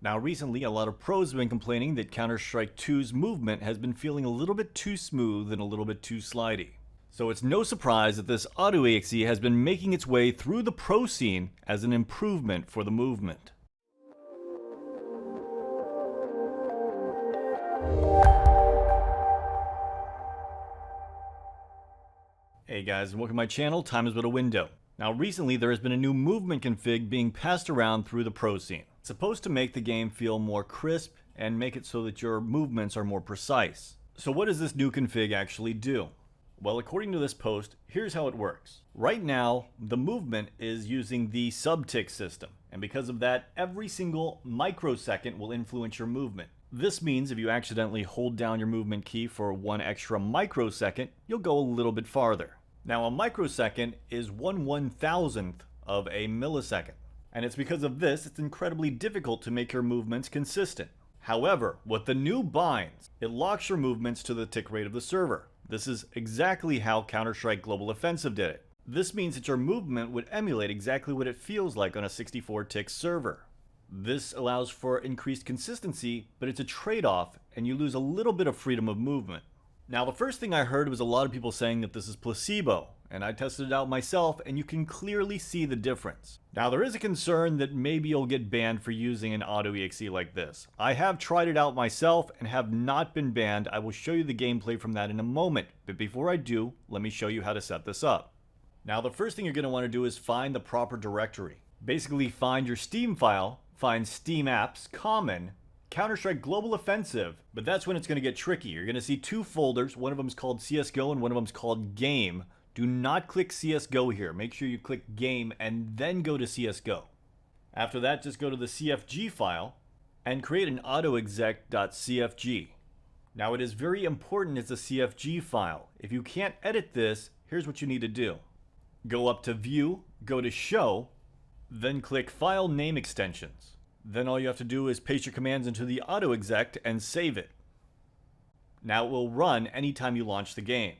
Now recently, a lot of pros have been complaining that Counter-Strike 2's movement has been feeling a little bit too smooth and a little bit too slidey. So it's no surprise that this auto-exe has been making its way through the pro scene as an improvement for the movement. Hey guys, and welcome to my channel, Time is But a Window. Now recently there has been a new movement config being passed around through the pro scene. It's supposed to make the game feel more crisp and make it so that your movements are more precise. So what does this new config actually do? Well, according to this post, here's how it works. Right now, the movement is using the subtick system, and because of that, every single microsecond will influence your movement. This means if you accidentally hold down your movement key for 1 extra microsecond, you'll go a little bit farther. Now, a microsecond is 1/1000th of a millisecond. And it's because of this, it's incredibly difficult to make your movements consistent. However, with the new binds, it locks your movements to the tick rate of the server. This is exactly how Counter-Strike Global Offensive did it. This means that your movement would emulate exactly what it feels like on a 64-tick server. This allows for increased consistency, but it's a trade-off, and you lose a little bit of freedom of movement. Now, the first thing I heard was a lot of people saying that this is placebo, and I tested it out myself, and you can clearly see the difference. Now, there is a concern that maybe you'll get banned for using an auto-exe like this. I have tried it out myself and have not been banned. I will show you the gameplay from that in a moment, but before I do, let me show you how to set this up. Now, the first thing you're going to want to do is find the proper directory. Basically, find your Steam file, find Steam Apps, Common, Counter-Strike Global Offensive, but that's when it's going to get tricky. You're going to see 2 folders. One of them is called CSGO and one of them is called Game. Do not click CSGO here. Make sure you click Game and then go to CSGO. After that, just go to the CFG file and create an autoexec.cfg. Now, it is very important it's a CFG file. If you can't edit this, here's what you need to do. Go up to View, go to Show, then click File Name Extensions. Then all you have to do is paste your commands into the autoexec and save it. Now it will run anytime you launch the game.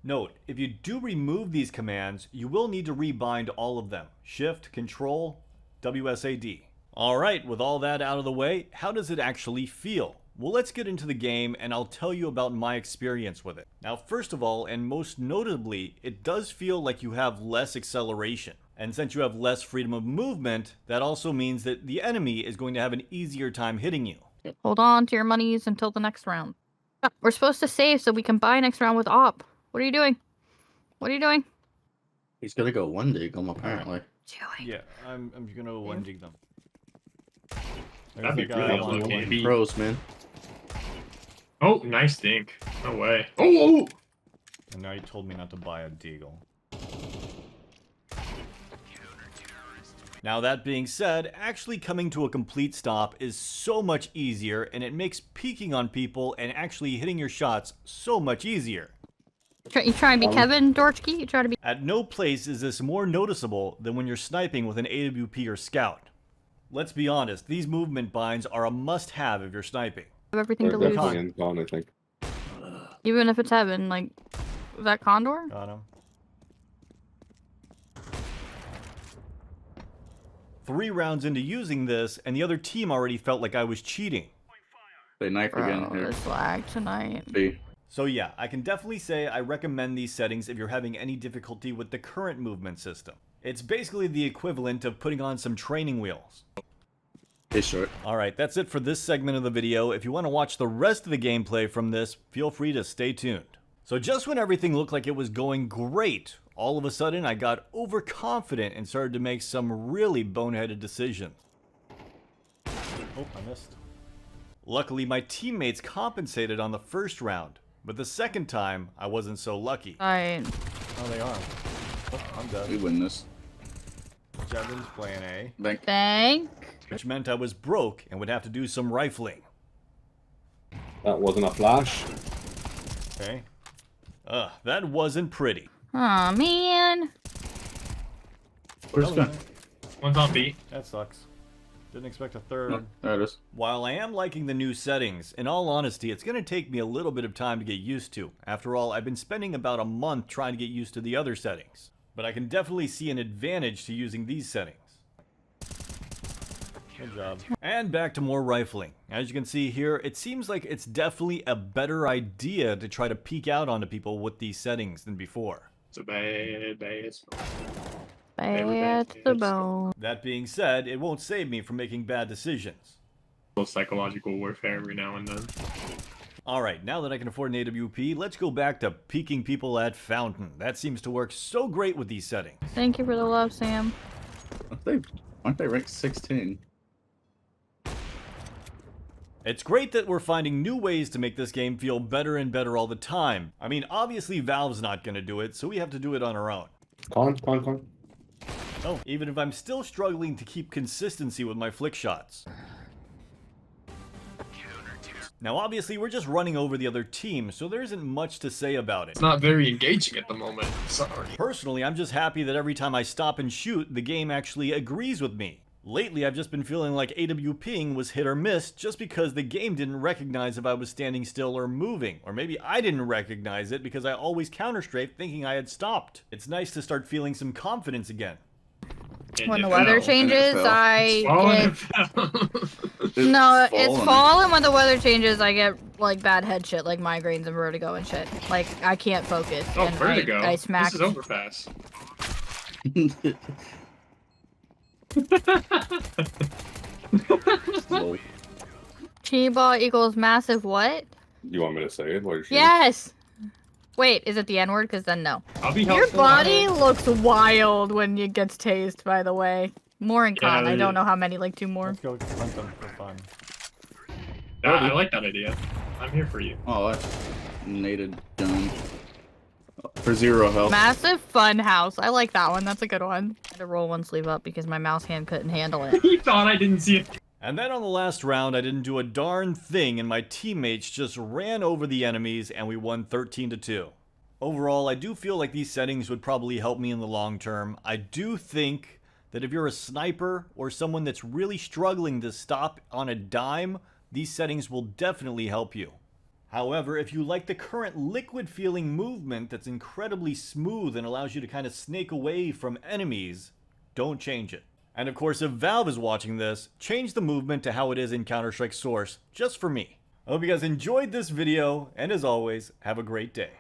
Note, if you do remove these commands, you will need to rebind all of them. Shift, Control, WSAD. Alright, with all that out of the way, how does it actually feel? Well, let's get into the game and I'll tell you about my experience with it. Now, first of all, and most notably, it does feel like you have less acceleration. And since you have less freedom of movement, that also means that the enemy is going to have an easier time hitting you. Hold on to your monies until the next round. We're supposed to save so we can buy next round with op. What are you doing? What are you doing? He's gonna go one dig them apparently. Yeah, I'm gonna one dig them. That'd be really unlucky. Pros, man. Oh, nice dink. No way. Oh! And now you told me not to buy a deagle. Now, that being said, actually coming to a complete stop is so much easier, and it makes peeking on people and actually hitting your shots so much easier. You trying to be Kevin, Dorchky? You trying to be... At no place is this more noticeable than when you're sniping with an AWP or Scout. Let's be honest, these movement binds are a must-have if you're sniping. Everything to lose. Gone, I think. Even if it's heaven, like... Was that Condor? Got him. 3 rounds into using this, and the other team already felt like I was cheating. They knife again here. This lag tonight. B. So yeah, I can definitely say I recommend these settings if you're having any difficulty with the current movement system. It's basically the equivalent of putting on some training wheels. Hey, short. Alright, that's it for this segment of the video. If you want to watch the rest of the gameplay from this, feel free to stay tuned. So just when everything looked like it was going great, all of a sudden I got overconfident and started to make some really boneheaded decisions. Oh, I missed. Luckily, my teammates compensated on the first round, but the second time, I wasn't so lucky. Alright. Oh, they are. Oh, I'm done. We win this. Jevon's playing A. Thank. Which meant I was broke and would have to do some rifling. That wasn't a flash. Okay. That wasn't pretty. Aw, man. Where's that? One's on B. That sucks. Didn't expect a third. Oh, there it is. While I am liking the new settings, in all honesty, it's going to take me a little bit of time to get used to. After all, I've been spending about a month trying to get used to the other settings. But I can definitely see an advantage to using these settings. Good job. And back to more rifling. As you can see here, it seems like it's definitely a better idea to try to peek out onto people with these settings than before. It's a bad Bad to the bone. That being said, it won't save me from making bad decisions. little psychological warfare every now and then. Alright, now that I can afford an AWP, let's go back to peeking people at Fountain. That seems to work so great with these settings. Thank you for the love, Sam. Aren't they ranked 16? It's great that we're finding new ways to make this game feel better and better all the time. I mean, obviously Valve's not gonna do it, so we have to do it on our own. Con. Oh, even if I'm still struggling to keep consistency with my flick shots. Now obviously we're just running over the other team, so there isn't much to say about it. It's not very engaging at the moment. Sorry. Personally, I'm just happy that every time I stop and shoot, the game actually agrees with me. Lately, I've just been feeling like AWPing was hit or miss just because the game didn't recognize if I was standing still or moving. Or maybe I didn't recognize it because I always counter-strafed thinking I had stopped. It's nice to start feeling some confidence again. When the weather changes, NFL. I get... It's No, it's fallen. fall, and when the weather changes, I get, like, bad head shit, like migraines and vertigo and shit. Like, I can't focus. Oh, and vertigo. I smack. This is overpass. Lol. Chiba equals massive what? You want me to say it? What is she? Yes! Wait, is it the N-word? Because then no. I'll be Your helpful. body looks wild when it gets tased, by the way. More in con. Yeah, I don't know how many, like 2 more. Let's go hunt them for fun. I like that idea. I'm here for you. Oh, I naded dome. For 0 health. Massive fun house. I like that one. That's a good one. I had to roll one sleeve up because my mouse hand couldn't handle it. You thought I didn't see it. And then on the last round, I didn't do a darn thing, and my teammates just ran over the enemies, and we won 13-2. Overall, I do feel like these settings would probably help me in the long term. I do think that if you're a sniper or someone that's really struggling to stop on a dime, these settings will definitely help you. However, if you like the current liquid feeling movement that's incredibly smooth and allows you to kind of snake away from enemies, don't change it. And of course, if Valve is watching this, change the movement to how it is in Counter-Strike Source, just for me. I hope you guys enjoyed this video, and as always, have a great day.